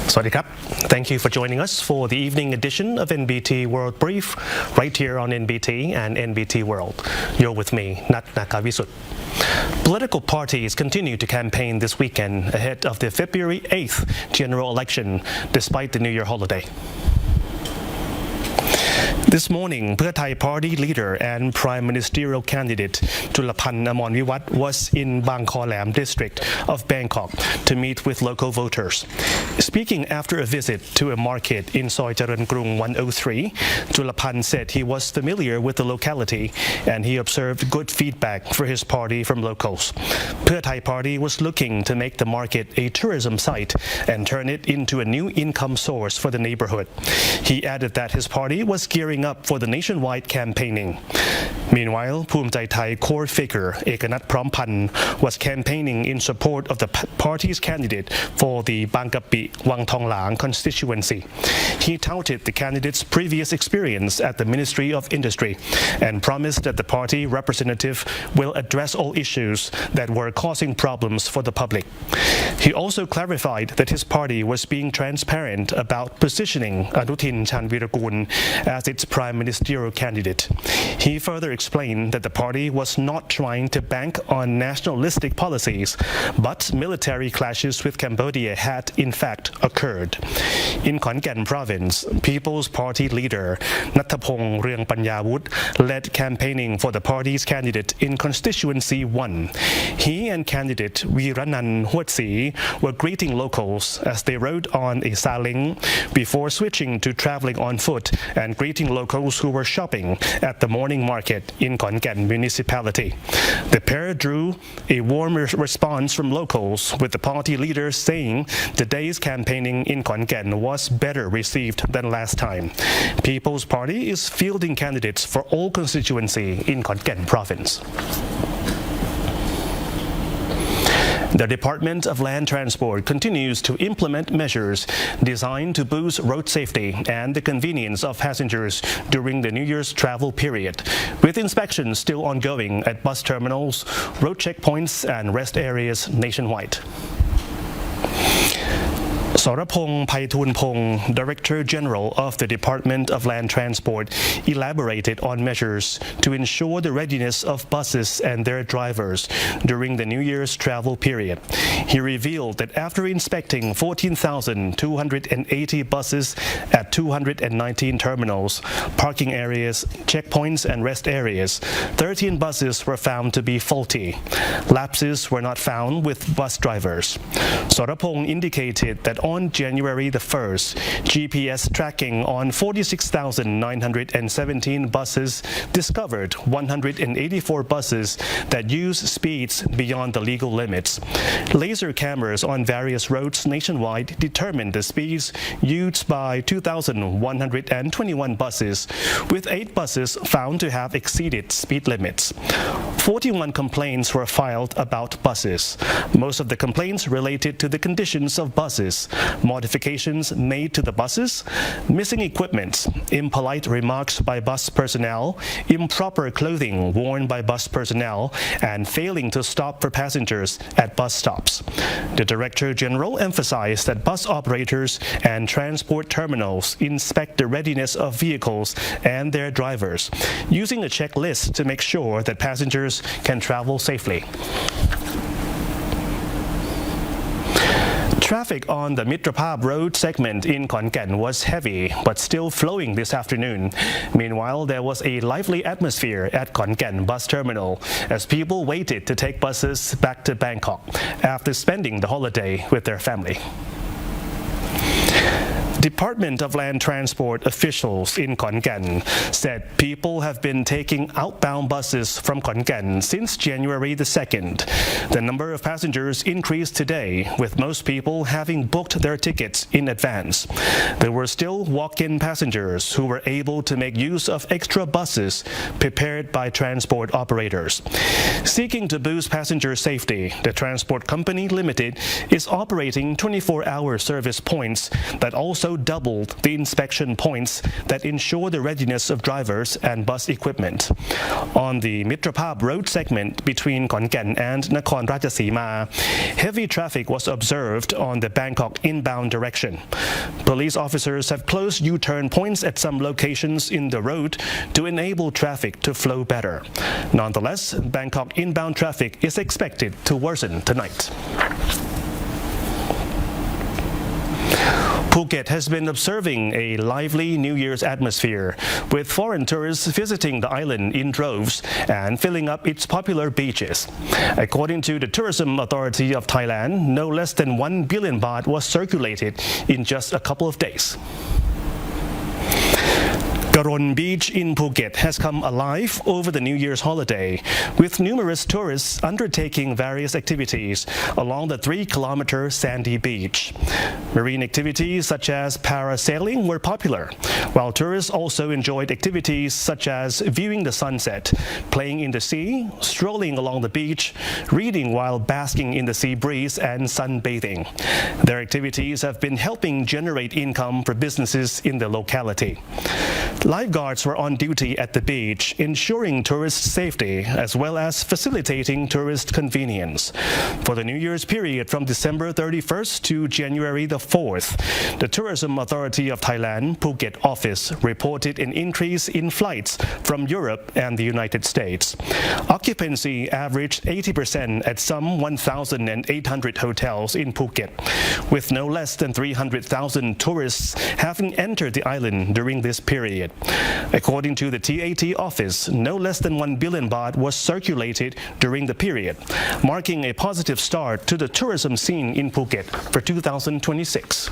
Swadikap. Thank you for joining us for the evening edition of NBT World Brief, right here on NBT and NBT World. You're with me, Nat Nakavisut. Political parties continue to campaign this weekend ahead of the February 8th general election, despite the New Year holiday. This morning, PARTAKE party leader and prime ministerial candidate Julaphan Amornviwatt was in Bang Khaw Lam district of Bangkok to meet with local voters. Speaking after a visit to a market in Soi Charan Krung 103, Julaphan said he was familiar with the locality and he observed good feedback for his party from locals. PARTAKE party was looking to make the market a tourism site and turn it into a new income source for the neighborhood. He added that his party was gearing up for the nationwide campaigning. Meanwhile,ภูมิใจไทย core figure Ekanat Prompan was campaigning in support of the party's candidate for the Bangkapi Wang Thong Lang constituency. He touted the candidate's previous experience at the Ministry of Industry and promised that the party representative will address all issues that were causing problems for the public. He also clarified that his party was being transparent about positioning Anuthin Chanvirakul as its prime ministerial candidate. He further explained that the party was not trying to bank on nationalistic policies, but military clashes with Cambodia had in fact occurred. In Khon Kaen province, People's Party leader Natthaphong Ruengpanyawut led campaigning for the party's candidate in constituency 1. He and candidate Viranan Huatsi were greeting locals as they rode on a saling before switching to traveling on foot and greeting locals who were shopping at the morning market in Khon Kaen municipality. The pair drew a warm response from locals, with the party leader saying the day's campaigning in Khon Kaen was better received than last time. People's Party is fielding candidates for all constituency in Khon Kaen province. The Department of Land Transport continues to implement measures designed to boost road safety and the convenience of passengers during the New Year's travel period, with inspections still ongoing at bus terminals, road checkpoints, and rest areas nationwide. Sorapong Paithunpong, Director General of the Department of Land Transport, elaborated on measures to ensure the readiness of buses and their drivers during the New Year's travel period. He revealed that after inspecting 14,280 buses at 219 terminals, parking areas, checkpoints, and rest areas, 13 buses were found to be faulty. Lapses were not found with bus drivers. Sorapong indicated that on January the 1st, GPS tracking on 46,917 buses discovered 184 buses that use speeds beyond the legal limits. Laser cameras on various roads nationwide determined the speeds used by 2,121 buses, with 8 buses found to have exceeded speed limits. 41 complaints were filed about buses. Most of the complaints related to the conditions of buses, modifications made to the buses, missing equipment, impolite remarks by bus personnel, improper clothing worn by bus personnel, and failing to stop for passengers at bus stops. The Director General emphasized that bus operators and transport terminals inspect the readiness of vehicles and their drivers, using a checklist to make sure that passengers can travel safely. Traffic on the MITTRAPHAP road segment in Khon Kaen was heavy but still flowing this afternoon. Meanwhile, there was a lively atmosphere at Khon Kaen bus terminal as people waited to take buses back to Bangkok after spending the holiday with their family. Department of Land Transport officials in Khon Kaen said people have been taking outbound buses from Khon Kaen since January the 2nd. The number of passengers increased today, with most people having booked their tickets in advance. There were still walk-in passengers who were able to make use of extra buses prepared by transport operators. Seeking to boost passenger safety, the Transport Company Limited is operating 24-hour service points that also also doubled the inspection points that ensure the readiness of drivers and bus equipment. On the MITTRAPHAP road segment between Khon Kaen and Nakhon Ratchasima, heavy traffic was observed on the Bangkok inbound direction. Police officers have closed U-turn points at some locations in the road to enable traffic to flow better. Nonetheless, Bangkok inbound traffic is expected to worsen tonight. Phuket has been observing a lively New Year's atmosphere, with foreign tourists visiting the island in droves and filling up its popular beaches. According to the Tourism Authority of Thailand, no less than 1 billion baht was circulated in just a couple of days. KARON Beach in Phuket has come alive over the New Year's holiday, with numerous tourists undertaking various activities along the 3-kilometer sandy beach. Marine activities such as parasailing were popular, while tourists also enjoyed activities such as viewing the sunset, playing in the sea, strolling along the beach, reading while basking in the sea breeze, and sunbathing. Their activities have been helping generate income for businesses in the locality. Lifeguards were on duty at the beach, ensuring tourist safety as well as facilitating tourist convenience. For the New Year's period from December 31st to January the 4th, the Tourism Authority of Thailand Phuket office reported an increase in flights from Europe and the United States. Occupancy averaged 80% at some 1,800 hotels in Phuket, with no less than 300,000 tourists having entered the island during this period. According to the TAT office, no less than 1 billion baht was circulated during the period, marking a positive start to the tourism scene in Phuket for 2026.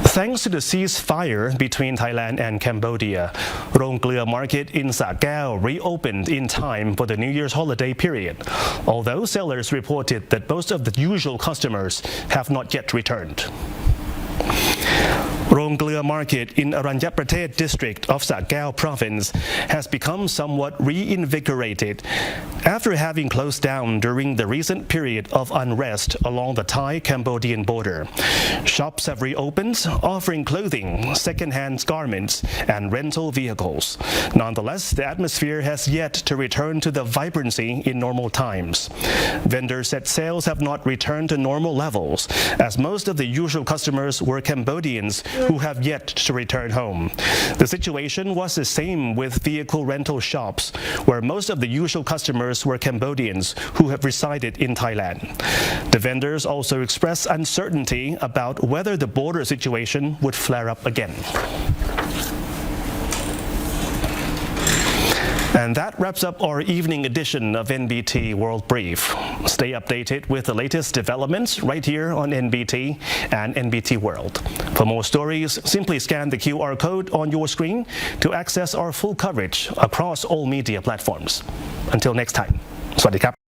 Thanks to the ceasefire between Thailand and Cambodia, KLUEA market in Sa Kaeo reopened in time for the New Year's holiday period, although sellers reported that most of the usual customers have not yet returned. KLUEA market in Aranyaprathet district of Sa Kaeo province has become somewhat reinvigorated after having closed down during the recent period of unrest along the Thai-Cambodian border. Shops have reopened, offering clothing, second-hand garments, and rental vehicles. Nonetheless, the atmosphere has yet to return to the vibrancy in normal times. Vendors said sales have not returned to normal levels, as most of the usual customers were Cambodians who have yet to return home. The situation was the same with vehicle rental shops, where most of the usual customers were Cambodians who have resided in Thailand. The vendors also expressed uncertainty about whether the border situation would flare up again. And that wraps up our evening edition of NBT World Brief. Stay updated with the latest developments right here on NBT and NBT World. For more stories, simply scan the QR code on your screen to access our full coverage across all media platforms. Until next time, สวัสดีครับ